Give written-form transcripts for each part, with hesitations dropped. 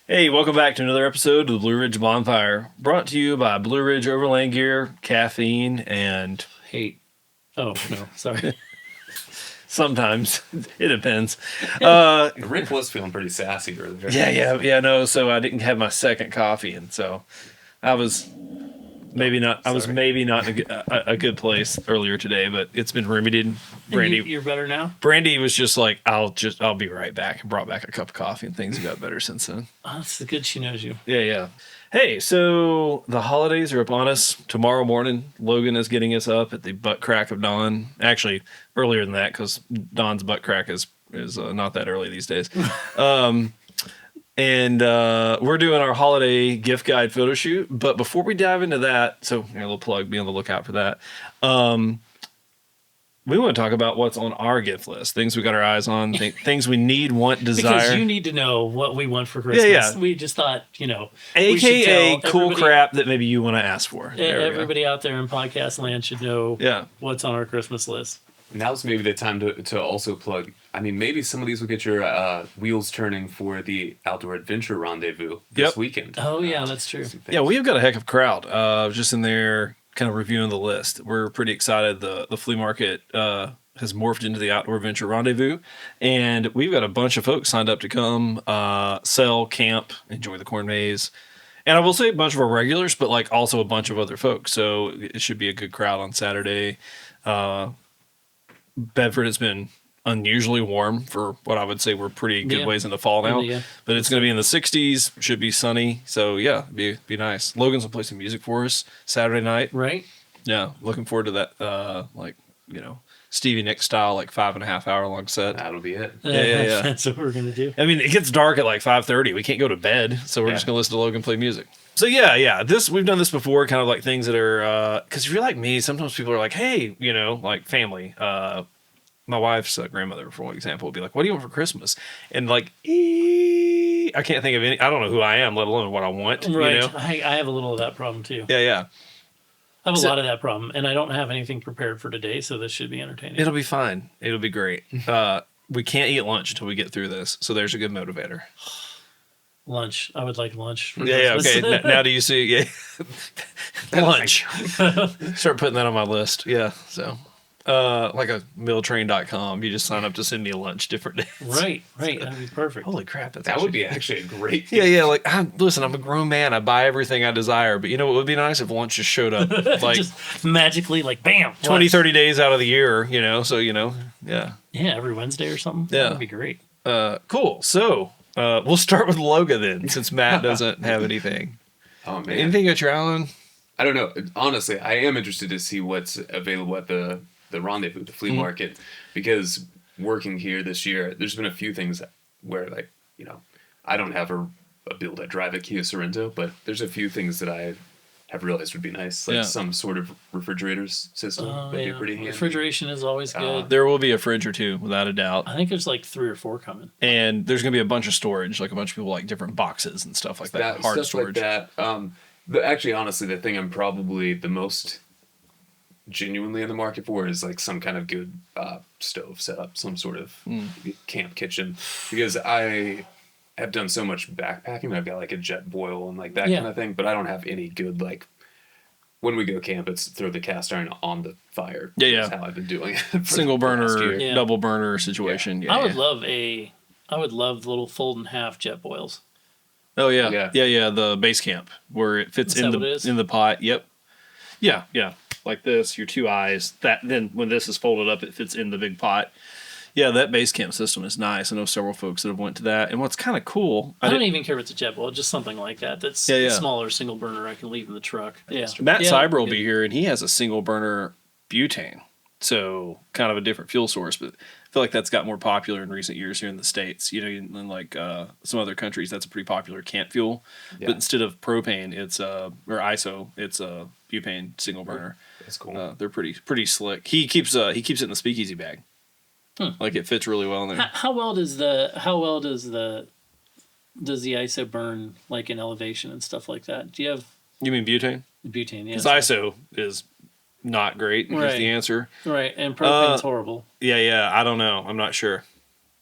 Hey, welcome back to another episode of the Blue Ridge Bonfire, brought to you by Blue Ridge Overland Gear, caffeine, and Hate. Oh, no, sorry. sometimes it depends. Rick was feeling pretty sassy earlier. No, so I didn't have my second coffee, and so I was maybe not. I was Sorry. maybe not in a good place earlier today, but it's been remedied. Brandy, You're better now? Brandy was just like, I'll be right back, and brought back a cup of coffee, and things have got better since then. Oh, that's good she knows you. Yeah. Hey, so the holidays are upon us. Tomorrow morning, Logan is getting us up at the butt crack of dawn. Actually, earlier than that, because Dawn's butt crack is not that early these days. And we're doing our holiday gift guide photo shoot. But before we dive into that, so a little plug, be on the lookout for that. We want to talk about what's on our gift list, things we got our eyes on, things we need, want, desire. Because you need to know what we want for Christmas. Yeah. We just thought, AKA cool crap that maybe you want to ask for. Everybody out there in podcast land should know what's on our Christmas list. Now's maybe the time to also plug. I mean, maybe some of these will get your wheels turning for the Outdoor Adventure Rendezvous this weekend. Oh, yeah, that's true. Yeah, we've got a heck of a crowd. Just in there kind of reviewing the list. We're pretty excited. The flea market has morphed into the Outdoor Adventure Rendezvous, and we've got a bunch of folks signed up to come sell, camp, enjoy the corn maze. And I will say a bunch of our regulars, but like also a bunch of other folks. So it should be a good crowd on Saturday. Bedford has been unusually warm for what I would say we're pretty good ways into fall now. Yeah. But it's going to be in the 60s, should be sunny. So yeah, be nice. Logan's will play some music for us Saturday night. Right. Yeah, looking forward to that Stevie Nicks style, like 5.5 hour long set. That'll be it. Yeah. That's what we're going to do. I mean, it gets dark at like 5:30. We can't go to bed, so we're just going to listen to Logan play music. So yeah. We've done this before, kind of like things that are, because if you're like me, sometimes people are like, hey, like family, my wife's grandmother, for example, would be like, what do you want for Christmas? And like, I can't think of any, I don't know who I am, let alone what I want. Right. I have a little of that problem too. Yeah. I have a lot of that problem, and I don't have anything prepared for today, so this should be entertaining. It'll be fine. It'll be great. We can't eat lunch until we get through this, so there's a good motivator. Lunch. I would like lunch. For Yeah, Christmas. okay. Now do you see? Yeah. Lunch. Start putting that on my list. Yeah, so. Like a mealtrain.com. You just sign up to send me a lunch different days. Right. That'd be perfect. Holy crap. That would be actually a great Yeah. Like, listen, I'm a grown man. I buy everything I desire. But you know what would be nice if lunch just showed up like just magically, like, bam. 20, 30 days out of the year, so, yeah. Yeah, every Wednesday or something. Yeah. That would be great. Cool. So, we'll start with Loga then, since Matt doesn't have anything. Oh, man. Anything at your island? I don't know. Honestly, I am interested to see what's available at the rendezvous, the flea market, because working here this year, there's been a few things where, like, I don't have a build I drive a Kia Sorrento, but there's a few things that I have realized would be nice, like some sort of refrigerators system would be pretty handy. Refrigeration is always good. There will be a fridge or two, without a doubt. I think there's like 3 or 4 coming. And there's going to be a bunch of storage, like a bunch of people like different boxes and stuff like that. Hard stuff storage. Like that. Actually, honestly, the thing I'm probably the most genuinely in the market for is like some kind of good stove setup, some sort of camp kitchen, because I have done so much backpacking. I've got like a jet boil and like that kind of thing, but I don't have any good, like, when we go camp, it's throw the cast iron on the fire. Yeah. That's how I've been doing it. Single burner, double burner situation. Yeah. I would love the little fold in half jet boils. Oh yeah. The base camp where it fits in the pot. Yep. Yeah. Like this, your 2 eyes. Then when this is folded up, it fits in the big pot. Yeah, that base camp system is nice. I know several folks that have went to that. And what's kind of cool, I don't even care if it's a jet boil, just something like that. That's a smaller single burner I can leave in the truck. Yeah. Matt Cyber will be here, and he has a single burner butane. So kind of a different fuel source, but I feel like that's got more popular in recent years here in the States. In like some other countries, that's a pretty popular camp fuel. Yeah. But instead of propane, it's or ISO, it's a butane single burner. That's cool. They're pretty slick. He keeps it in the speakeasy bag. Like it fits really well in there. How well does the ISO burn, like in elevation and stuff like that? Do you have? You mean butane? Butane, yeah. Because ISO is not great. Is the answer. Right, and propane's horrible. Yeah. I don't know. I'm not sure.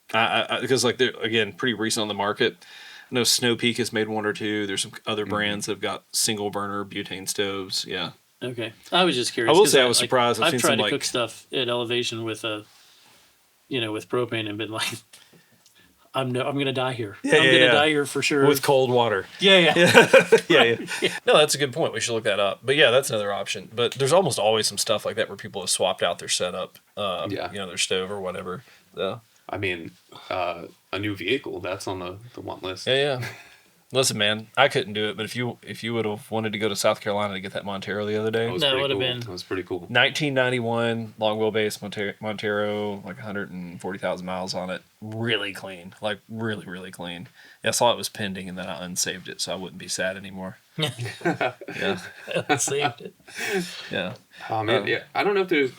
Because like they're again pretty recent on the market. know Snow Peak has made one or two. There's some other brands that have got single burner butane stoves. Yeah. Okay. I was just curious. I will say I was surprised. I've seen tried some, to like, cook stuff at elevation with with propane and been like, I'm going to die here. I'm going to die here for sure. with cold water. Yeah. Yeah. No, that's a good point. We should look that up. But yeah, that's another option. But there's almost always some stuff like that where people have swapped out their setup, their stove or whatever. So. I mean, a new vehicle, that's on the want list. Yeah. Listen, man, I couldn't do it, but if you would have wanted to go to South Carolina to get that Montero the other day, That would have been. That was pretty cool. 1991 long wheelbase Montero, like 140,000 miles on it. Really clean, like really, really clean. Yeah, I saw it was pending, and then I unsaved it, so I wouldn't be sad anymore. Yeah, Saved it. Yeah. Oh man, yeah. I don't know if there's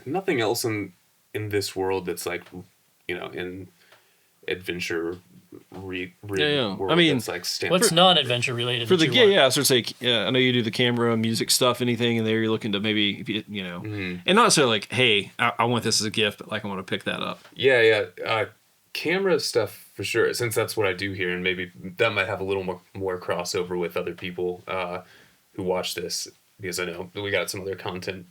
nothing else in this world that's like, in adventure world. I mean, that's like what's not adventure related for the that you want? I was gonna say, I know you do the camera, music stuff, anything in there you're looking to maybe, and not necessarily like, hey, I want this as a gift, but like I want to pick that up. Yeah. Camera stuff for sure, since that's what I do here, and maybe that might have a little more crossover with other people who watch this, because I know we got some other content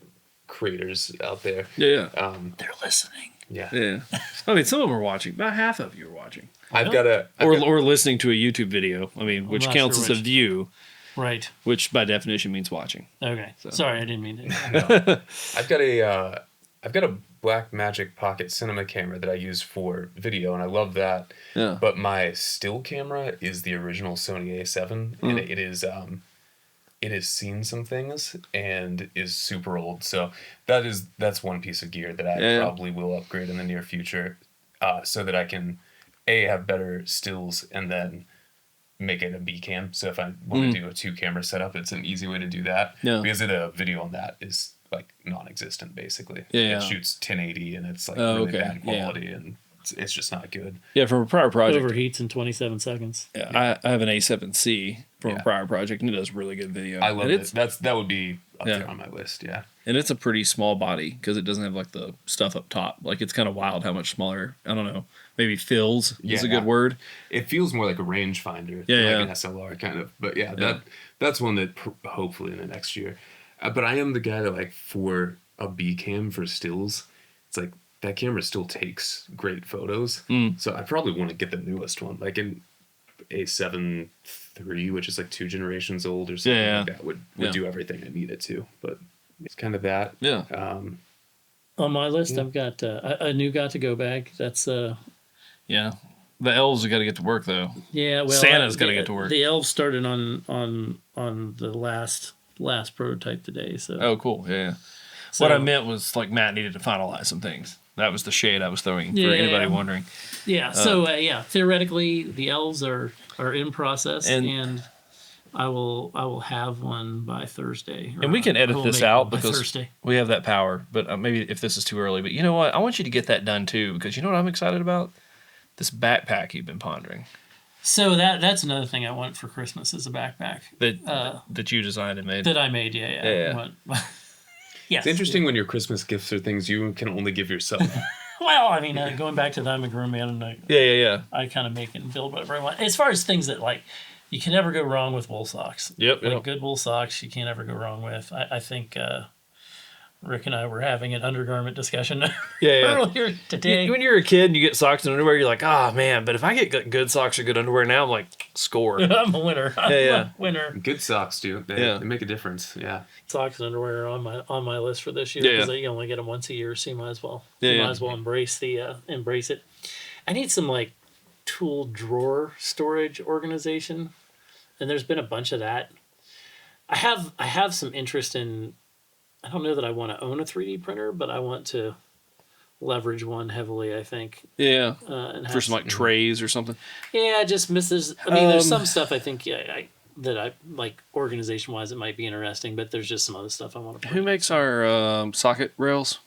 creators out there. Yeah. They're listening. Yeah. I mean, some of them are watching. About half of you are watching. Or listening to a YouTube video. I mean, which counts as a view. Right. Which by definition means watching. Okay. So. Sorry, I didn't mean to. I've got a Blackmagic Pocket Cinema camera that I use for video, and I love that. Yeah. But my still camera is the original Sony A7, and it has seen some things and is super old. So that's one piece of gear that I probably will upgrade in the near future, so that I can have better stills and then make it a B cam. So if I want to do a 2-camera setup, it's an easy way to do that. Yeah. Because the video on that is like non-existent basically. Yeah. It shoots 1080 and it's like really bad quality and it's just not good. Yeah, from a prior project. Overheats in 27 seconds. Yeah, I have an A7C from a prior project, and it does really good video. I love it. That would be up there on my list, yeah. And it's a pretty small body because it doesn't have like the stuff up top. Like it's kind of wild how much smaller. I don't know. Maybe feels is a good word. It feels more like a rangefinder than like an SLR kind of. But that's one that hopefully in the next year. But I am the guy that like for a B cam for stills, it's like that camera still takes great photos. So I probably want to get the newest one, like an A7 III, which is like 2 generations old or something like that. Would do everything I need it to. But it's kind of that. Yeah. On my list, I've got a new got to go bag. That's yeah. The elves have got to get to work though. Yeah, well, Santa's got to get to work. The elves started on the last prototype today. So oh, cool. Yeah. So, what I meant was like Matt needed to finalize some things. That was the shade I was throwing for anybody wondering. Yeah. So theoretically, the elves are in process, and I will have one by Thursday. And we can edit this out because we have that power. But maybe if this is too early. But you know what? I want you to get that done too, because you know what I'm excited about? This backpack you've been pondering. So that's another thing I want for Christmas is a backpack that you designed and made. That I made. Yeah. Yes. It's interesting when your Christmas gifts are things you can only give yourself. Well, I mean, going back to the I'm a grown man, and I kind of make and build whatever I want. As far as things that like, you can never go wrong with wool socks. Yep. Good wool socks, you can't ever go wrong with. I think Rick and I were having an undergarment discussion earlier today. When you're a kid and you get socks and underwear, you're like, oh man, but if I get good socks or good underwear now, I'm like, score. I'm a winner. I'm a winner. Good socks, dude. They make a difference. Yeah. Socks and underwear are on my list for this year because you only get them once a year, so you might as well embrace it. I need some like tool drawer storage organization, and there's been a bunch of that. I have some interest in. I don't know that I want to own a 3D printer, but I want to leverage one heavily, I think. Yeah. And for some like trays or something. Yeah, it just misses. I mean, there's some stuff I think that I like organization-wise it might be interesting, but there's just some other stuff I want to print. Who makes our socket rails?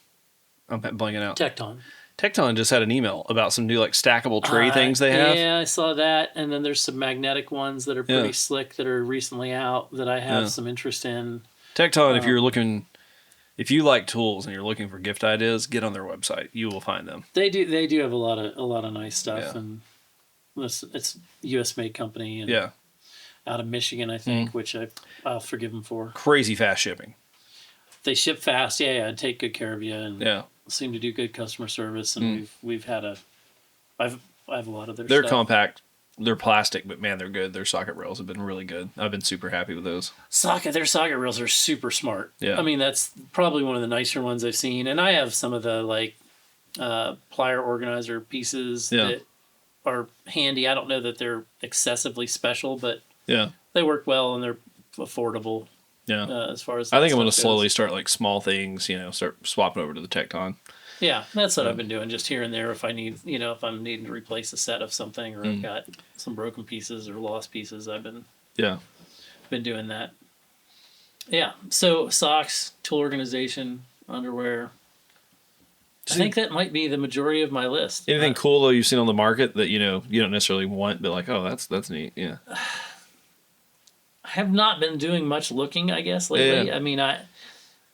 I'm blanking out. Tecton. Tecton just had an email about some new like stackable tray things they have. Yeah, I saw that. And then there's some magnetic ones that are pretty slick that are recently out that I have some interest in. Tecton, if you like tools and you're looking for gift ideas, get on their website. You will find them. They do have a lot of nice stuff, and it's U.S. made company. And Yeah. Out of Michigan, I think, which I'll forgive them for. Crazy fast shipping. They ship fast. Yeah. Take good care of you, and seem to do good customer service. And we've had I have a lot of their They're stuff. compact. They're plastic, but man, they're good. Their socket rails have been really good. I've been super happy with those. Their socket rails are super smart. Yeah. I mean, that's probably one of the nicer ones I've seen. And I have some of the plier organizer pieces that are handy. I don't know that they're excessively special, but they work well and they're affordable. Yeah. As far as I think I'm going to slowly start like small things, start swapping over to the Tecton. Yeah, that's what I've been doing, just here and there. If I need, if I'm needing to replace a set of something, or I've got some broken pieces or lost pieces, I've been doing that. Yeah. So socks, tool organization, underwear. I think that might be the majority of my list. Anything cool though you've seen on the market that you don't necessarily want, but like, oh, that's neat. Yeah. I have not been doing much looking, I guess, lately. Yeah. I mean,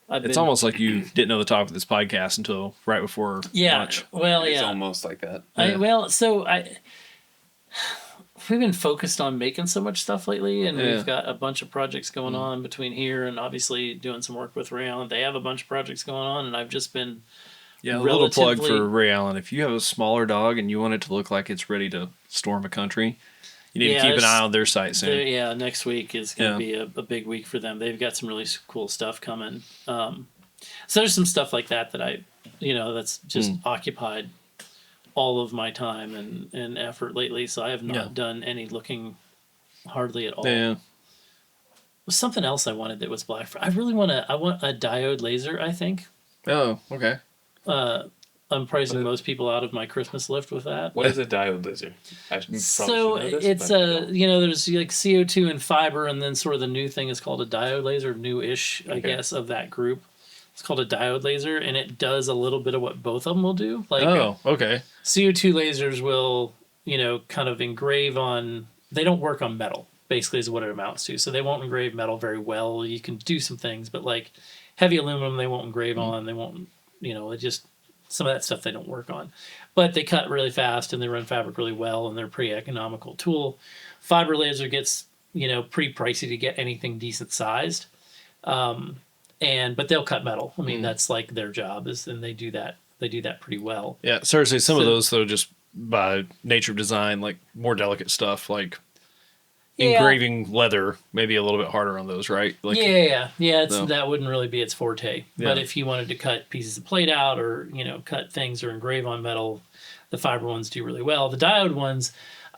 it's almost like you didn't know the topic of this podcast until right before launch. Well, it's almost like that. We've been focused on making so much stuff lately, and we've got a bunch of projects going on between here and obviously doing some work with Ray Allen. They have a bunch of projects going on, and I've just been a little plug for Ray Allen. If you have a smaller dog and you want it to look like it's ready to storm a country, you need to keep an eye on their site soon. Next week is going to be a big week for them. They've got some really cool stuff coming. So there's some stuff like that that's just occupied all of my time and effort lately. So I have not done any looking hardly at all. Yeah. Was something else I wanted that was Black Friday. I want a diode laser, I think. Oh, okay. I'm pricing most people out of my Christmas lift with that. What is a diode laser? So it's there's like CO2 and fiber, and then sort of the new thing is called a diode laser, new-ish, I guess, of that group. It's called a diode laser, and it does a little bit of what both of them will do. Like, okay. CO2 lasers will, kind of engrave on. They don't work on metal, basically, is what it amounts to. So they won't engrave metal very well. You can do some things, but like heavy aluminum, they won't engrave on. They won't, it just. Some of that stuff they don't work on. But they cut really fast and they run fabric really well and they're a pretty economical tool. Fiber laser gets, pretty pricey to get anything decent sized. But they'll cut metal. I mean, that's like their job and they do that pretty well. Yeah, seriously, some of those though, just by nature of design, like more delicate stuff, like engraving leather, maybe a little bit harder on those, right? Like, that wouldn't really be its forte. Yeah. But if you wanted to cut pieces of plate out or cut things or engrave on metal, the fiber ones do really well. The diode ones,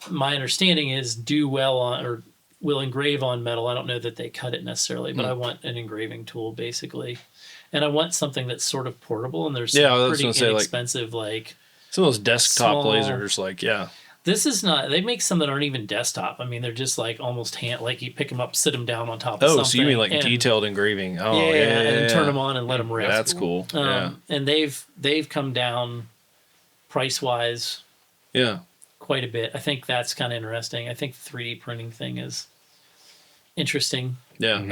my understanding is do well on or will engrave on metal. I don't know that they cut it necessarily, but I want an engraving tool basically, and I want something that's sort of portable. And there's some pretty inexpensive like some of those desktop lasers, This is not. They make some that aren't even desktop. I mean, they're just like almost like you pick them up, sit them down on top of something. Oh, so you mean like detailed engraving? Oh, and turn them on and let them rest. That's cool. And they've come down price wise. Yeah. Quite a bit. I think that's kind of interesting. I think the 3D printing thing is interesting. Yeah. And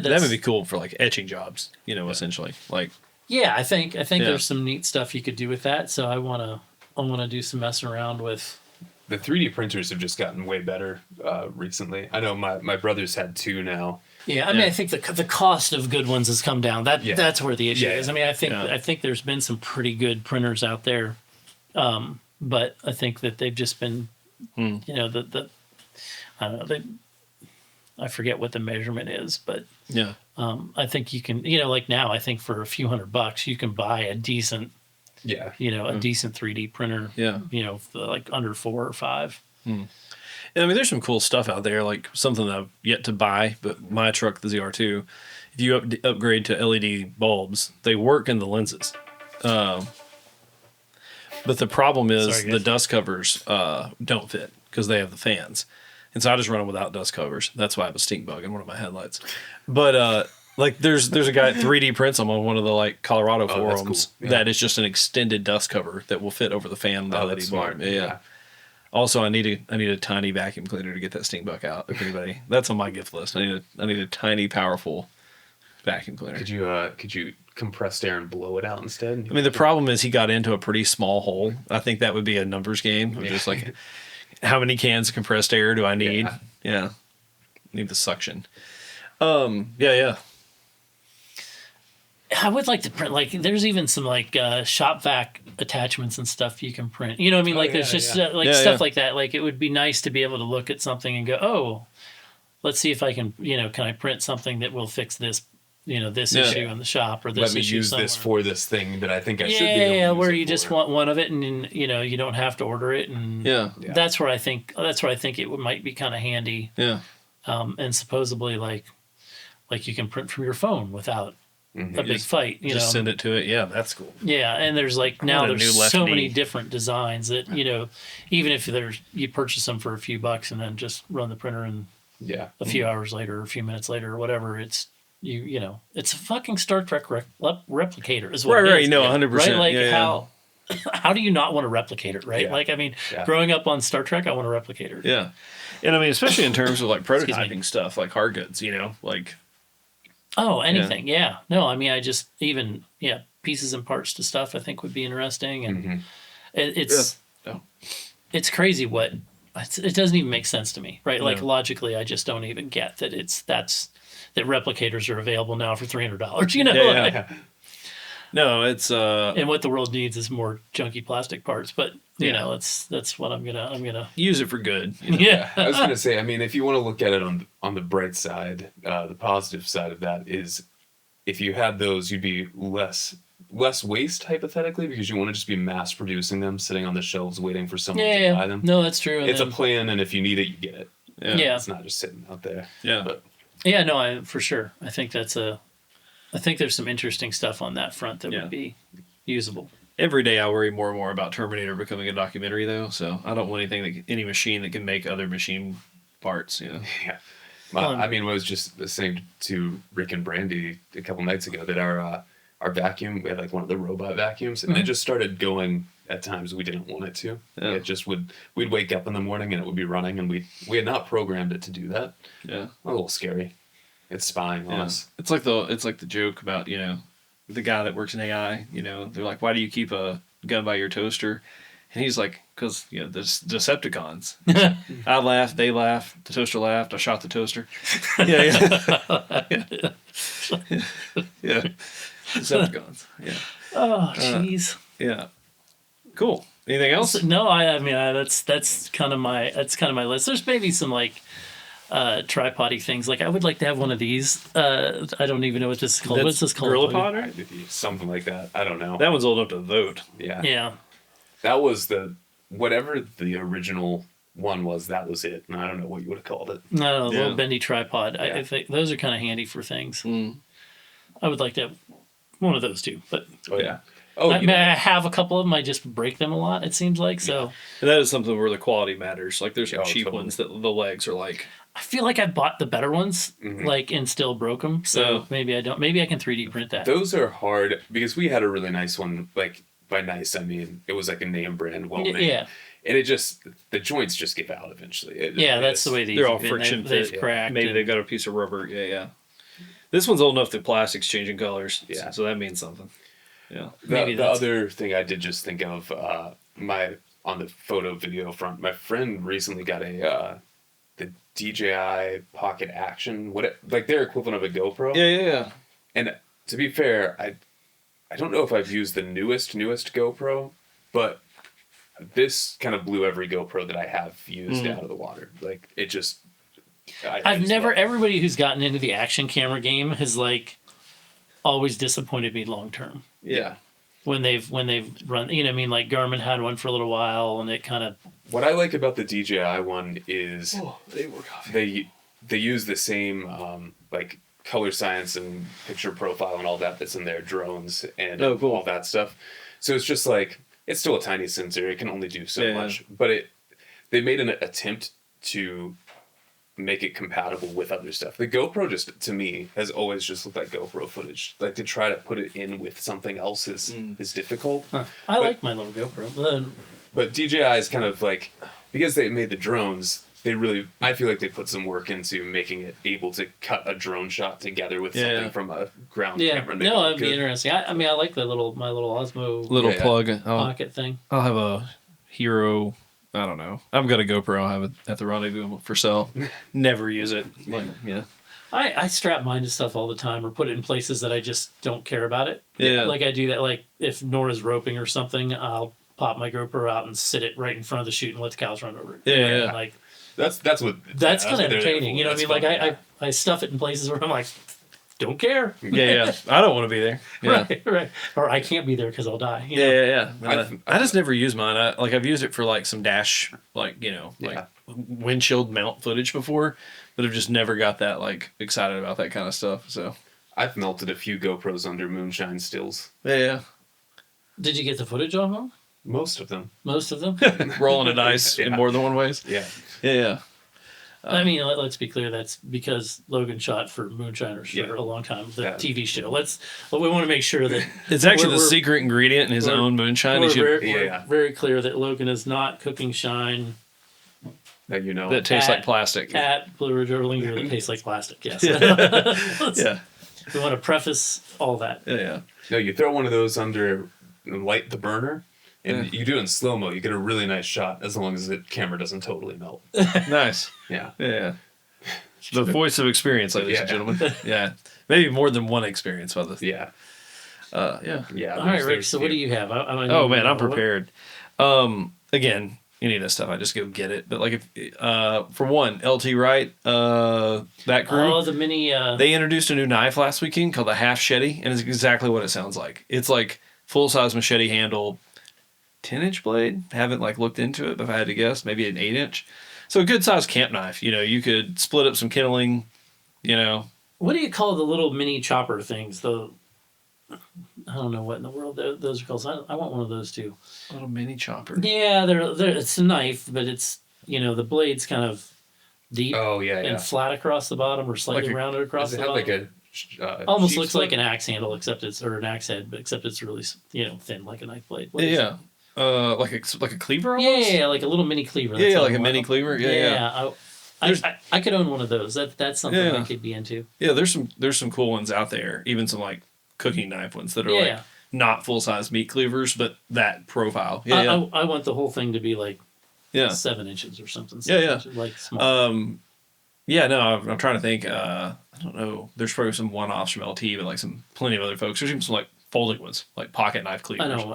that would be cool for like etching jobs. Essentially like. Yeah, I think there's some neat stuff you could do with that. So I want to do some messing around with. The 3D printers have just gotten way better recently. I know my brother's had 2 now. Yeah, I mean, I think the cost of good ones has come down. That's where the issue is. I mean, I think there's been some pretty good printers out there, but I think that they've just been, I don't know, I forget what the measurement is, but I think you can, like now, I think for a few $100 you can buy a decent. A decent 3D printer. Like under 4 or 5. And I mean, there's some cool stuff out there, like something that I've yet to buy, but my truck, the ZR2, if you upgrade to LED bulbs, they work in the lenses. But the problem is the dust covers don't fit because they have the fans. And so I just run them without dust covers. That's why I have a stink bug in one of my headlights. But like there's a guy that 3D prints them on one of the like Colorado forums that is just an extended dust cover that will fit over the fan. That's smart. Yeah. Also, I need a tiny vacuum cleaner to get that stink bug out. If anybody, that's on my gift list. I need a tiny, powerful vacuum cleaner. Could you compressed air and blow it out instead? I mean, the problem is he got into a pretty small hole. I think that would be a numbers game. Just like, How many cans of compressed air do I need? Yeah. Need the suction. Yeah. I would like to print, like, there's even some, like, shop vac attachments and stuff you can print. You know what I mean? Like, there's just, stuff like that. Like, it would be nice to be able to look at something and go, oh, let's see if I can, can I print something that will fix this, this issue in the shop, or this issue Let me use somewhere. this for this thing that I think I should be able to use where it you for. just want one of it, and, you don't have to order it. And that's where I think it might be kind of handy. Yeah. And supposedly, like you can print from your phone without a big fight. Just send it to it. Yeah, that's cool. Yeah, and there's there's so many different designs that even if you purchase them for a few bucks and then just run the printer and a few hours later, or a few minutes later, or whatever, it's it's a fucking Star Trek replicator is what it is. Right, 100%. Right, like how do you not want a replicator, right? Yeah. Like, I mean, growing up on Star Trek, I want a replicator. Yeah. And I mean, especially in terms of like prototyping stuff, like hard goods, like. Oh, anything. Yeah. No, I mean, I just even, pieces and parts to stuff I think would be interesting. And it's crazy it doesn't even make sense to me, right? Like, logically, I just don't even get that that replicators are available now for $300, No, it's and what the world needs is more junky plastic parts, but that's what I'm gonna use it for good. Yeah. I was gonna say, I mean, if you want to look at it on the bright side, the positive side of that is, if you had those, you'd be less waste, hypothetically, because you want to just be mass producing them, sitting on the shelves waiting for someone to buy them. No, that's true. It's a plan, and if you need it, you get it. Yeah. It's not just sitting out there. Yeah. But no, for sure. I think there's some interesting stuff on that front that would be usable. Every day I worry more and more about Terminator becoming a documentary, though. So I don't want any machine that can make other machine parts. Yeah. I mean, I was just saying to Rick and Brandy a couple nights ago that our vacuum, we had like one of the robot vacuums, and it just started going at times we didn't want it to. Yeah. It just we'd wake up in the morning and it would be running, and we had not programmed it to do that. Yeah. A little scary. It's spying on us. It's like the joke about, the guy that works in AI, they're like, why do you keep a gun by your toaster? And he's like, because, the Decepticons. I laughed, they laughed, the toaster laughed, I shot the toaster. Yeah. Decepticons. Yeah. Oh, jeez. Yeah. Cool. Anything else? No, I mean, that's kind of my list. There's maybe some like tripod-y things. Like, I would like to have one of these. I don't even know what this is called. What's this called? GorillaPod, right? Something like that. I don't know. That one's old enough to vote. Yeah. Yeah. That was whatever the original one was, that was it. And I don't know what you would have called it. No, a little bendy tripod. Yeah. I think those are kind of handy for things. I would like to have one of those too. But I have a couple of them. I just break them a lot, it seems like. So. And that is something where the quality matters. Like, there's some cheap ones that the legs are like. I feel like I bought the better ones, and still broke them. So maybe I don't. Maybe I can 3D print that. Those are hard, because we had a really nice one. Like, by nice, I mean it was like a name brand, well made. Yeah. And the joints just give out eventually. That's the way they're all friction fit. They've cracked. Maybe they've got a piece of rubber. Yeah. This one's old enough that plastic's changing colors. Yeah. So that means something. Yeah. The other thing I did just think of, on the photo video front, my friend recently got the DJI Pocket Action, like their equivalent of a GoPro. Yeah. And to be fair, I don't know if I've used the newest GoPro, but this kind of blew every GoPro that I have used out of the water. Like, it just... Everybody who's gotten into the action camera game has, like, always disappointed me long term. Yeah. When they've run, like Garmin had one for a little while, and it kind of... What I like about the DJI one is they use the same, like, color science and picture profile and all that's in their drones and all that stuff. So it's just like, it's still a tiny sensor. It can only do so much. But they made an attempt to make it compatible with other stuff. The GoPro, just to me, has always just looked like GoPro footage. Like, to try to put it in with something else is difficult. I like my little GoPro. But DJI is kind of like, because they made the drones, I feel like they put some work into making it able to cut a drone shot together with something from a ground camera. No, that'd be interesting. I like my little Osmo plug pocket thing. I'll have a Hero I don't know. I've got a GoPro. I have it at the rendezvous for sale. Never use it. Like, yeah. I strap mine to stuff all the time or put it in places that I just don't care about it. Yeah. Like I do that. Like if Nora's roping or something, I'll pop my GoPro out and sit it right in front of the chute and let the cows run over it. Yeah. And like that's kind of entertaining. You know what I mean? Like I stuff it in places where I'm like, don't care. Yeah. I don't want to be there. Yeah. Right. Or I can't be there because I'll die. You know? Yeah. I just never use mine. I've used it for like some dash, like windshield mount footage before, but I've just never got that like excited about that kind of stuff. So I've melted a few GoPros under moonshine stills. Yeah. Did you get the footage of them? Most of them. Rolling the dice in more than one ways. Yeah. I mean, let's be clear. That's because Logan shot for Moonshiners for a long time. The TV show. We want to make sure that it's actually the secret ingredient in his own moonshine. We're very clear that Logan is not cooking shine that tastes like plastic. At Blue Ridge Overland that tastes like plastic. Yes. Yeah. We want to preface all that. Yeah. No, you throw one of those under and light the burner. And you do it in slow-mo, you get a really nice shot as long as the camera doesn't totally melt. Nice. Yeah. The voice of experience, ladies and gentlemen. Yeah. Maybe more than one experience with this. Yeah. Yeah. All right, Rick, so what do you have? I'm prepared. Again, any of this stuff, I just go get it. But like if for one, LT Wright, that crew. Oh, the mini they introduced a new knife last weekend called the Half Shetty, and it's exactly what it sounds like. It's like full-size machete handle, 10-inch blade. Haven't like looked into it, but if I had to guess, maybe an 8-inch. So a good sized camp knife. You could split up some kindling. What do you call the little mini chopper things? I don't know what in the world those are called. I want one of those too. A little mini chopper. Yeah, it's a knife, but it's the blade's kind of deep. Oh yeah, and flat across the bottom or slightly rounded across the bottom. Like a almost looks like an axe handle, except it's an axe head, but except it's really thin like a knife blade. Yeah. Like a cleaver almost? Yeah, like a little mini cleaver. That's like a mini cleaver. Yeah. I could own one of those. That's something I could be into. Yeah, there's some cool ones out there. Even some like cooking knife ones that are like not full size meat cleavers, but that profile. I want the whole thing to be like 7 inches or something. Inches, like small. I'm trying to think. I don't know. There's probably some one-offs from LT, but like plenty of other folks. There's even some like folding ones, like pocket knife cleavers. I don't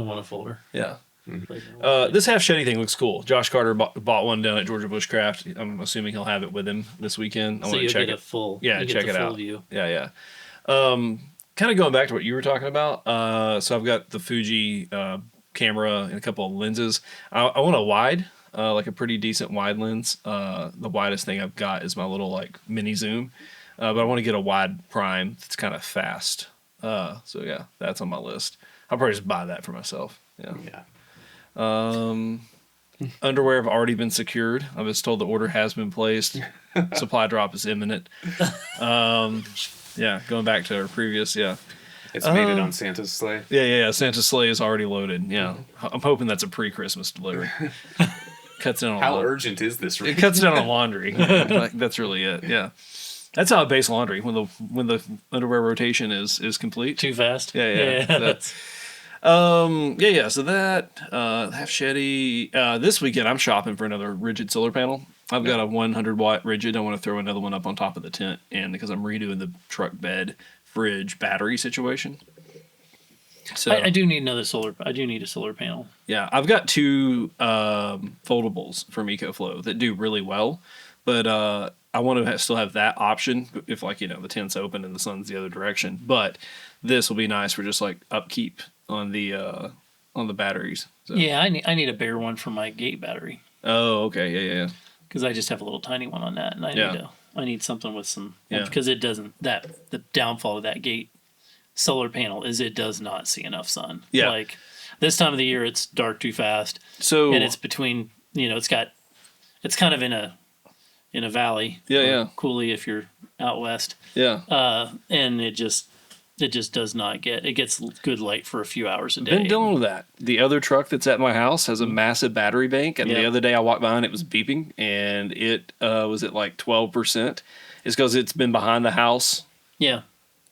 want a folder. Yeah. This Half Shetty thing looks cool. Josh Carter bought one down at Georgia Bushcraft. I'm assuming he'll have it with him this weekend. I want to check it. Check it out. View. Yeah. Kind of going back to what you were talking about. So I've got the Fuji camera and a couple of lenses. I want a wide, like a pretty decent wide lens. The widest thing I've got is my little like mini zoom, but I want to get a wide prime that's kind of fast. So yeah, that's on my list. I'll probably just buy that for myself. Yeah. Underwear have already been secured. I was told the order has been placed. Supply drop is imminent. Going back to our previous, It's made it on Santa's sleigh. Yeah. Santa's sleigh is already loaded. Yeah. I'm hoping that's a pre-Christmas delivery. Cuts down on how urgent is this? It cuts down on laundry. That's really it. Yeah. That's how I base laundry when the underwear rotation is complete. Too fast. Yeah. So that Half Shetty. This weekend I'm shopping for another rigid solar panel. I've got a 100 watt rigid. I want to throw another one up on top of the tent, and because I'm redoing the truck bed, fridge, battery situation. So I do need another solar. I do need a solar panel. Yeah, I've got two foldables from EcoFlow that do really well, but I want to still have that option if the tent's open and the sun's the other direction. But this will be nice for just like upkeep on the batteries. So. Yeah, I need a bigger one for my gate battery. Oh, okay, yeah. Because I just have a little tiny one on that, and I need something with some because it doesn't the downfall of that gate solar panel is it does not see enough sun. Yeah, like this time of the year it's dark too fast. So and it's between it's kind of in a valley. Yeah. Coulee if you're out west. Yeah. And it just does not gets good light for a few hours a day. Been dealing with that. The other truck that's at my house has a massive battery bank, and the other day I walked by and it was beeping, and it was at like 12%. It's because it's been behind the house. Yeah.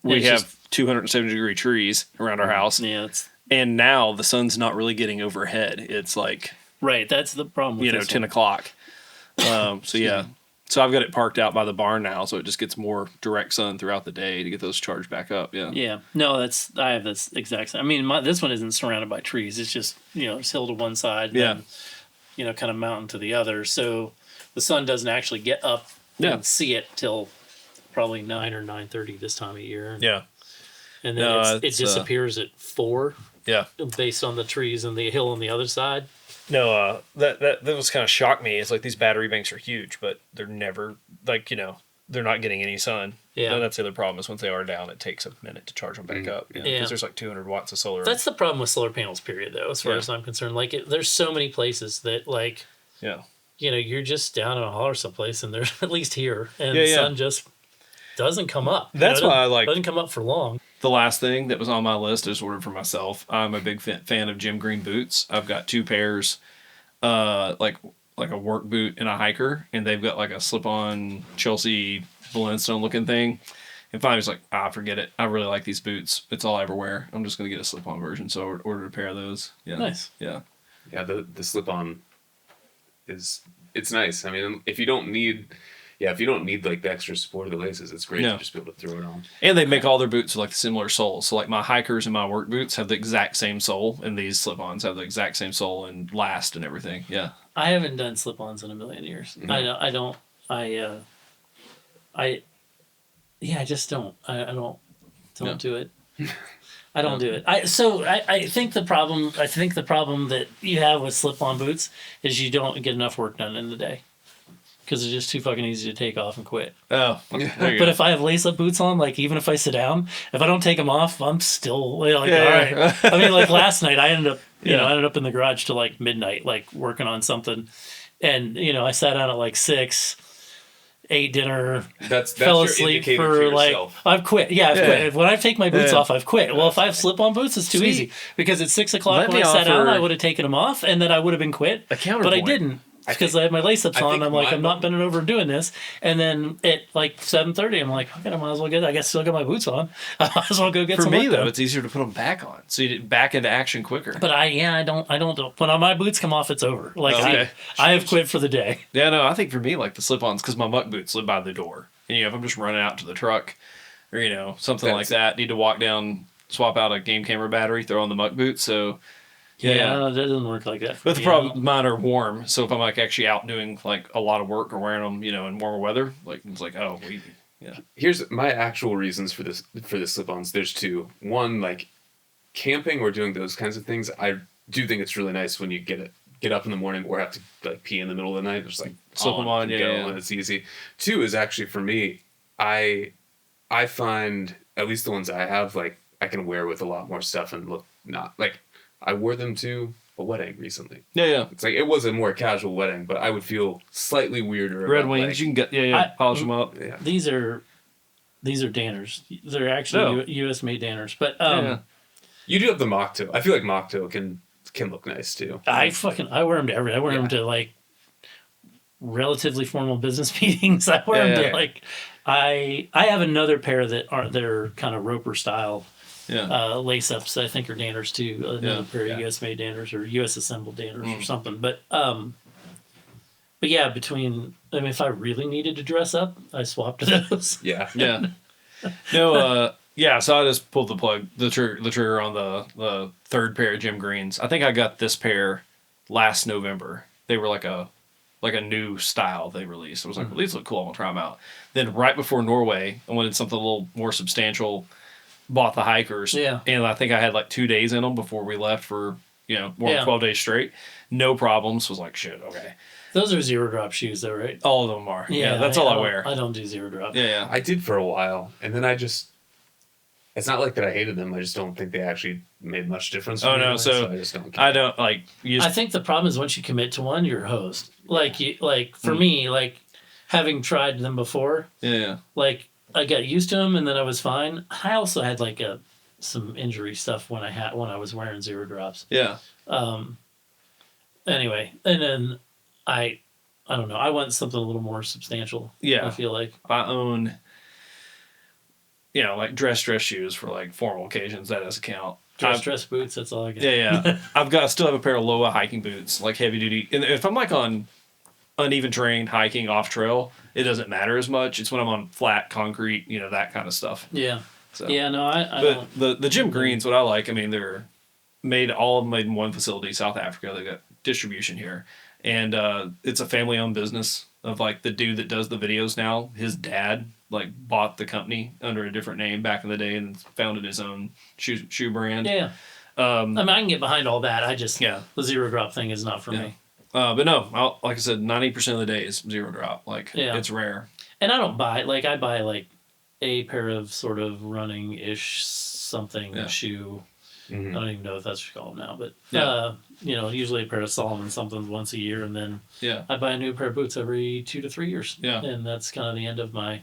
We have 270-degree trees around our house. Yeah. And now the sun's not really getting overhead. It's like Right, that's the problem with 10 o'clock. So yeah. So I've got it parked out by the barn now, so it just gets more direct sun throughout the day to get those charged back up. Yeah. Yeah. No, I have this exact same. I mean, this one isn't surrounded by trees. It's just, it's hill to one side. Yeah. Then, kind of mountain to the other. So the sun doesn't actually get up and see it till probably 9 or 9:30 this time of year. Yeah. And then it disappears at 4. Yeah. Based on the trees and the hill on the other side. No, that was kind of shocked me. It's like these battery banks are huge, but they're never they're not getting any sun. Yeah, and that's the other problem is once they are down, it takes a minute to charge them back up. Because there's like 200 watts of solar. That's the problem with solar panels. Period. Though, as far as I'm concerned, there's so many places that you're just down in a holler someplace, and there's at least here, and the sun just doesn't come up. That's why I doesn't come up for long. The last thing that was on my list I just ordered for myself. I'm a big fan of Jim Green boots. I've got 2 pairs, like a work boot and a hiker, and they've got like a slip-on Chelsea Blundstone looking thing. And finally, I was like, forget it. I really like these boots. It's all I ever wear. I'm just gonna get a slip-on version. So I ordered a pair of those. Yeah, nice. Yeah, yeah. The slip-on it's nice. I mean, if you don't need like the extra support of the laces, it's great to just be able to throw it on. And they make all their boots with like similar soles. So like my hikers and my work boots have the exact same sole, and these slip-ons have the exact same sole and last and everything. Yeah. I haven't done slip-ons in a million years. Mm-hmm. I just don't. I don't do it. I don't do it. I think the problem that you have with slip-on boots is you don't get enough work done in the day. Because it's just too fucking easy to take off and quit. Oh, but if I have lace-up boots on, like even if I sit down, if I don't take them off, I'm still all right. I mean, like last night, I ended up in the garage till like midnight, like working on something, and I sat down at like 6, ate dinner, fell asleep for like I've quit. Yeah, I've quit. When I take my boots off, I've quit. Well, if I have slip-on boots, it's too easy because at 6 o'clock when I sat down, I would have taken them off, and then I would have been quit. But I didn't. Because I had my lace-ups on, I'm like, I'm not bending over and doing this. And then at like 7:30, I'm like, okay, I might as well I still got my boots on. I might as well go get some. For me, though, it's easier to put them back on, so you get back into action quicker. But I don't. When my boots come off, it's over. Like I have quit for the day. Yeah, no, I think for me, like the slip-ons, because my muck boots live by the door, and if I'm just running out to the truck, or something like that, need to walk down, swap out a game camera battery, throw on the muck boots, so. Yeah, that doesn't work like that. But the problem, mine are warm. So if I'm like actually out doing like a lot of work or wearing them, in warmer weather, like it's like Here's my actual reasons for the slip-ons. There's 2. One, like camping or doing those kinds of things. I do think it's really nice when you get up in the morning or have to like pee in the middle of the night, just like slip them on, and it's easy. 2 is actually for me. I find at least the ones I have like I can wear with a lot more stuff and look not like. I wore them to a wedding recently. Yeah. It's like it was a more casual wedding, but I would feel slightly weirder. Red Wings, you can get polish them up. Yeah. These are Danners. They're actually U.S. made Danners, but you do have the mock toe. I feel like mock toe can look nice too. I wear them to everything. I wear them to like relatively formal business meetings. I wear them to like I have another pair they're kind of Roper style. Lace-ups I think are Danners too. Another pair of U.S. made Danners or U.S. assembled Danners or something. But yeah, if I really needed to dress up, I swapped to those. Yeah. No, so I just pulled the trigger on the 3rd pair of Jim Greens. I think I got this pair last November. They were like a new style they released. I was like, well, these look cool. I'm gonna try them out. Then right before Norway, I wanted something a little more substantial. Bought the hikers, and I think I had like 2 days in them before we left for more than 12 days straight. No problems. Was like shit. Okay, those are 0 drop shoes, though, right? All of them are. Yeah, that's all I wear. I don't do 0 drop. Yeah, I did for a while, and then it's not like that I hated them. I just don't think they actually made much difference. Oh no, so I just don't. I don't like. I think the problem is once you commit to one, you're a host. Like for me, like having tried them before. Yeah. Like. I got used to them, and then I was fine. I also had like some injury stuff when I was wearing 0 drops. Yeah. Anyway, and then I don't know. I want something a little more substantial. Yeah. I feel like I own, like dress shoes for like formal occasions. That doesn't count. dress boots. That's all I got. Yeah. I still have a pair of Loa hiking boots, like heavy duty. And if I'm like on uneven terrain, hiking off trail, it doesn't matter as much. It's when I'm on flat concrete, that kind of stuff. Yeah. So, yeah. No, I don't. The Jim Greens, what I like, I mean, they're all made in one facility, South Africa. They got distribution here, and it's a family-owned business of like the dude that does the videos now. His dad like bought the company under a different name back in the day and founded his own shoe brand. Yeah. I mean, I can get behind all that. I just the zero drop thing is not for me. But no, like I said, 90% of the day is zero drop. Like it's rare. And I don't buy I buy like a pair of sort of running ish something shoe. Mm-hmm. I don't even know if that's what you call them now, but usually a pair of Solomon somethings once a year, and then I buy a new pair of boots every 2 to 3 years. Yeah, and that's kind of the end of my.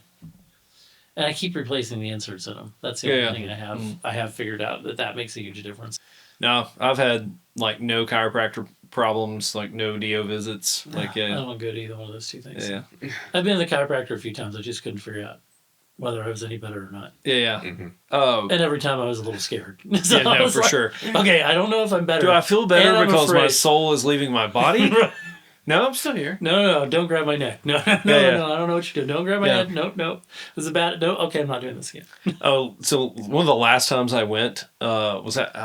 And I keep replacing the inserts in them. That's the only thing I have. I have figured out that makes a huge difference. No, I've had like no chiropractor problems, like no DO visits. I don't go to either one of those two things. Yeah, I've been to the chiropractor a few times. I just couldn't figure out whether I was any better or not. Yeah. Mm-hmm. And every time I was a little scared. So for sure. Okay, I don't know if I'm better. Do I feel better because my soul is leaving my body? No, I'm still here. No, don't grab my neck. No, I don't know what you're doing. Don't grab my head. Nope. This is bad. No, okay, I'm not doing this again. So one of the last times I went was that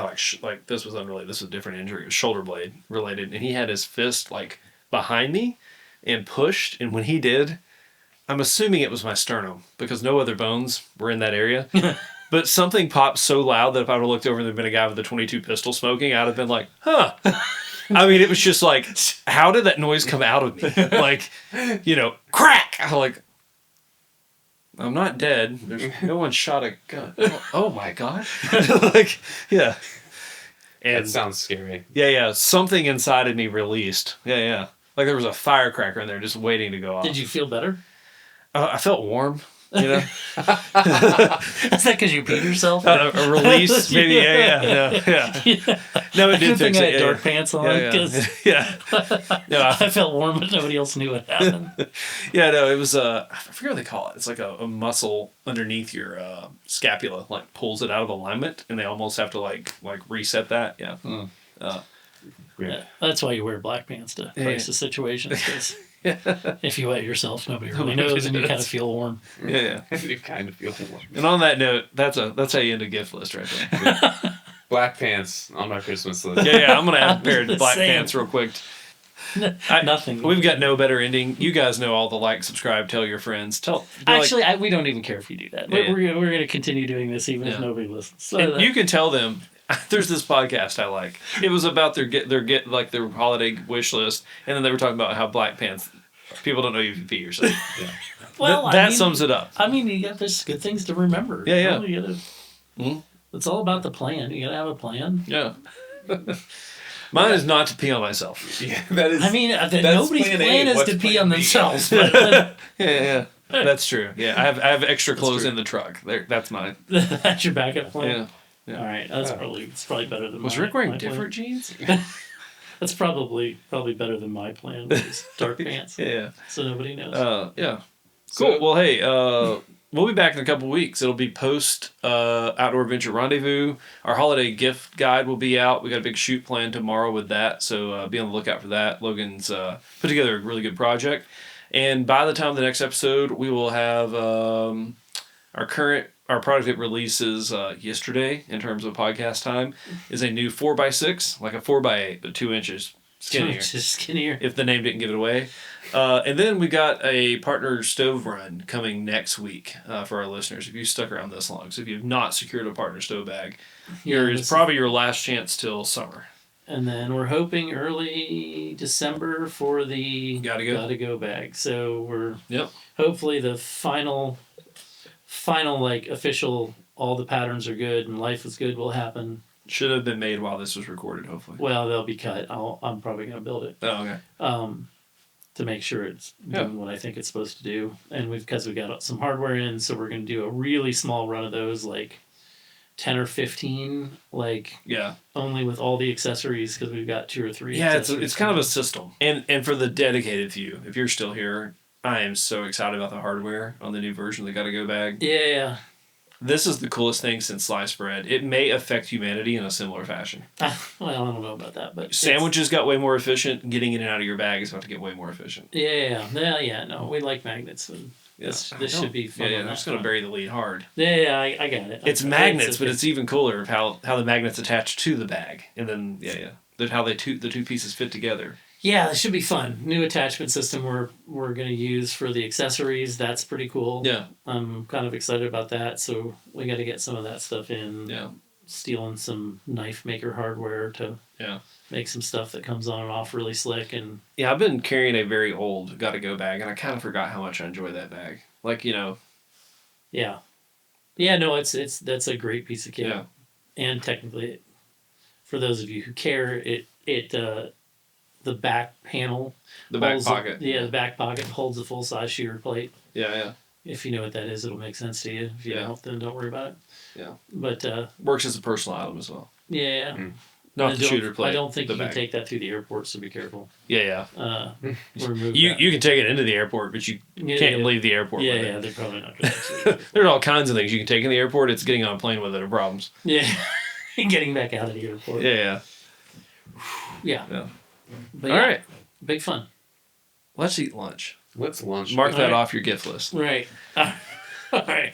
like this was unrelated. This was a different injury. It was shoulder blade related, and he had his fist like behind me and pushed, and when he did, I'm assuming it was my sternum because no other bones were in that area. But something popped so loud that if I would have looked over and there'd been a guy with a .22 pistol smoking, I'd have been like, huh. I mean, it was just like, how did that noise come out of me? Like, crack! I'm like, I'm not dead. There's no one shot a gun. Oh my God. Like, yeah. And that sounds scary. Yeah. Something inside of me released. Yeah. Like there was a firecracker in there just waiting to go off. Did you feel better? I felt warm. Is that because you peed yourself? A release, maybe. Yeah. No, it did fix it. I had dark pants on. No, I felt warm, but nobody else knew what happened. It was I forget what they call it. It's like a muscle underneath your scapula, like pulls it out of alignment, and they almost have to like reset that. Yeah. That's why you wear black pants to face the situations. Because if you wet yourself, nobody really knows, and you kind of feel warm. Yeah. You kind of feel warm. And on that note, that's how you end a gift list right there. Black pants on my Christmas list. Yeah. I'm gonna add a pair of black pants real quick. Nothing. We've got no better ending. You guys know all the like, subscribe, tell your friends. Actually, we don't even care if you do that. Yeah. We're gonna continue doing this even if nobody listens. So and you can tell them. There's this podcast I like. It was about their holiday wish list, and then they were talking about how black pants. People don't know you can pee yourself. Yeah. Well, that sums it up. I mean, there's good things to remember. Yeah. It's all about the plan. You gotta have a plan. Yeah. Mine is not to pee on myself. Yeah, that is. I mean, nobody's plan is to pee on themselves. But, yeah. That's true. Yeah, I have extra clothes in the truck. That's mine. That's your backup plan. Yeah. All right, it's probably better than. Was Rick wearing different jeans? That's probably better than my plan. Which is dark pants. Yeah. So nobody knows. Yeah. Cool. Well, hey, we'll be back in a couple weeks. It'll be post Outdoor Adventure Rendezvous. Our holiday gift guide will be out. We got a big shoot plan tomorrow with that, so be on the lookout for that. Logan's put together a really good project, and by the time of the next episode, we will have our product that releases yesterday in terms of podcast time is a new 4x6, like a 4x8, but 2 inches skinnier. 2 inches skinnier. If the name didn't give it away. And then we got a partner stove run coming next week for our listeners. If you stuck around this long, so if you've not secured a partner stove bag, here is probably your last chance till summer. And then we're hoping early December for the Gotta Go bag. So we're hopefully the final like official, all the patterns are good and life is good will happen. Should have been made while this was recorded, hopefully. Well, they'll be cut. I'm probably going to build it. Oh, okay. To make sure it's doing what I think it's supposed to do. And because we got some hardware in, so we're going to do a really small run of those, like 10 or 15, only with all the accessories because we've got 2 or 3. Yeah, it's kind of a system. And for the dedicated few, if you're still here, I am so excited about the hardware on the new version of the Gotta Go bag. Yeah. This is the coolest thing since sliced bread. It may affect humanity in a similar fashion. Well, I don't know about that, but sandwiches got way more efficient. Getting in and out of your bag is about to get way more efficient. Yeah. No, we like magnets, and this should be fun. I'm just gonna bury the lead hard. Yeah, I got it. It's magnets, but it's even cooler of how the magnets attach to the bag, and then how the two pieces fit together. Yeah, it should be fun. New attachment system we're going to use for the accessories. That's pretty cool. Yeah. I'm kind of excited about that. So we got to get some of that stuff in. Yeah. Stealing some knife maker hardware to make some stuff that comes on and off really slick. And I've been carrying a very old Gotta-Go bag, and I kind of forgot how much I enjoy that bag. Like, Yeah. Yeah, no, that's a great piece of kit. Yeah. And technically, for those of you who care, the back panel. The back pocket. The back pocket holds a full-size shooter plate. Yeah. If you know what that is, it'll make sense to you. If you don't, then don't worry about it. Yeah. But works as a personal item as well. Yeah. Not the shooter plate. I don't think you can take that through the airport, so be careful. Yeah. You can take it into the airport, but you can't leave the airport. Yeah, they're probably not going to. There's all kinds of things you can take in the airport. It's getting on a plane with it are problems. Yeah. Getting back out of the airport. Yeah. But all right. Big fun. Let's eat lunch. Let's lunch. Mark that off your gift list. Right. All right.